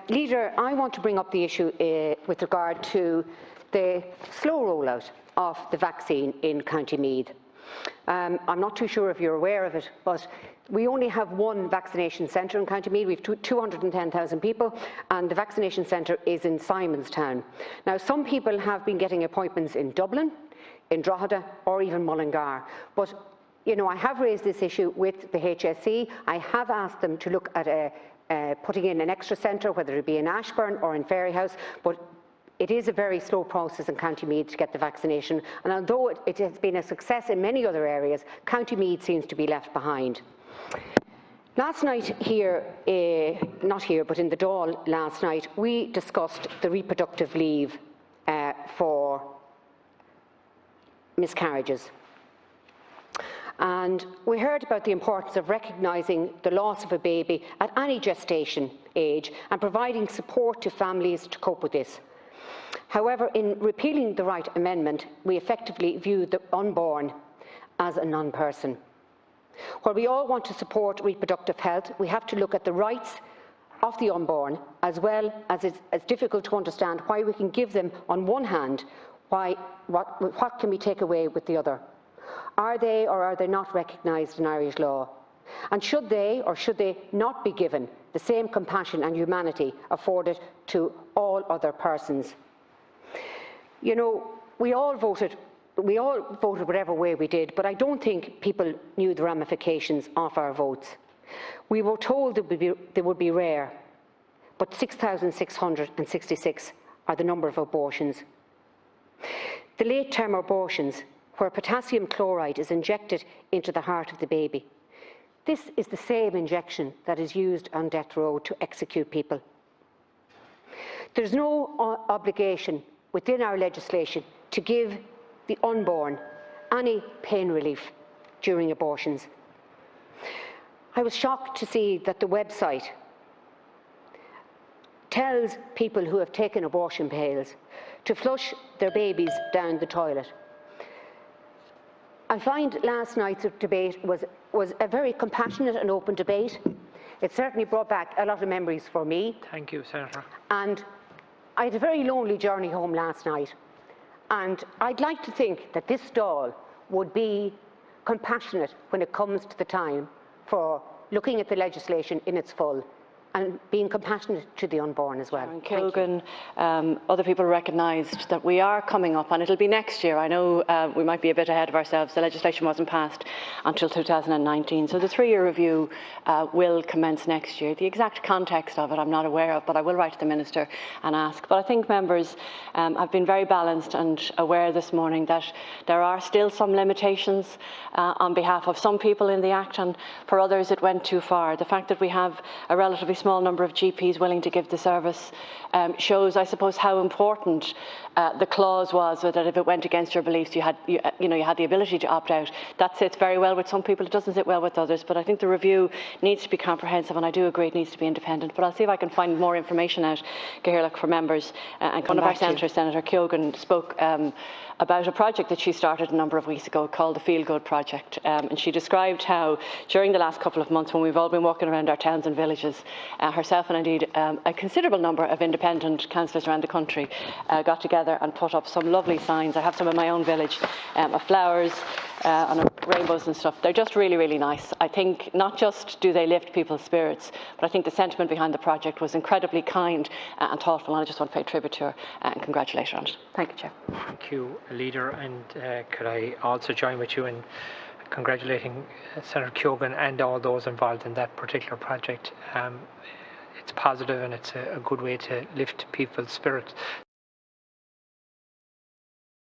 Leader, I want to bring up the issue with regard to the slow rollout of the vaccine in County Meath. I'm not too sure if you're aware of it, but we only have one vaccination centre in County Meath. We have 210,000 people, and the vaccination centre is in Simonstown. Now, some people have been getting appointments in Dublin, in Drogheda, or even Mullingar. But, you know, I have raised this issue with the HSE. I have asked them to look at putting in an extra centre, whether it be in Ashbourne or in Fairyhouse, but it is a very slow process in County Meath to get the vaccination, and although it has been a success in many other areas, County Meath seems to be left behind. Last night here, not here, but in the Dáil last night, we discussed the reproductive leave for miscarriages. And we heard about the importance of recognising the loss of a baby at any gestation age and providing support to families to cope with this. However, in repealing the Right Amendment, we effectively view the unborn as a non-person. While we all want to support reproductive health, we have to look at the rights of the unborn, as well as it's difficult to understand why we can give them on one hand, what can we take away with the other? Are they or are they not recognised in Irish law? And should they or should they not be given the same compassion and humanity afforded to all other persons? You know, we all voted whatever way we did, but I don't think people knew the ramifications of our votes. We were told they would be rare, but 6,666 are the number of abortions. The late-term abortions, where potassium chloride is injected into the heart of the baby. This is the same injection that is used on death row to execute people. There's no obligation within our legislation to give the unborn any pain relief during abortions. I was shocked to see that the website tells people who have taken abortion pills to flush their babies down the toilet. I find last night's debate was a very compassionate and open debate. It certainly brought back a lot of memories for me. Thank you, Senator. And I had a very lonely journey home last night. And I'd like to think that this Dáil would be compassionate when it comes to the time for looking at the legislation in its full and being compassionate to the unborn as well. Sharon Keogan, other people recognised that we are coming up, and it'll be next year. I know we might be a bit ahead of ourselves. The legislation wasn't passed until 2019, so the 3-year review will commence next year. The exact context of it I'm not aware of, but I will write to the Minister and ask. But I think members have been very balanced and aware this morning that there are still some limitations on behalf of some people in the Act, and for others it went too far. The fact that we have a relatively small number of GPs willing to give the service shows, I suppose, how important the clause was, so that if it went against your beliefs, you had the ability to opt out. That sits very well with some people. It doesn't sit well with others. But I think the review needs to be comprehensive, and I do agree it needs to be independent. But I'll see if I can find more information out, Gairlach, for members. And one of our senators, Senator Keogan, spoke about a project that she started a number of weeks ago called the Feel Good Project. And she described how during the last couple of months, when we've all been walking around our towns and villages, herself and indeed a considerable number of independent councillors around the country got together and put up some lovely signs. I have some in my own village of flowers and rainbows and stuff. They're just really, really nice. I think not just do they lift people's spirits, but I think the sentiment behind the project was incredibly kind and thoughtful, and I just want to pay tribute to her and congratulate her on it. Thank you, Chair. Thank you, Leader, and could I also join with you in congratulating Senator Keogan and all those involved in that particular project. It's positive and it's a good way to lift people's spirits.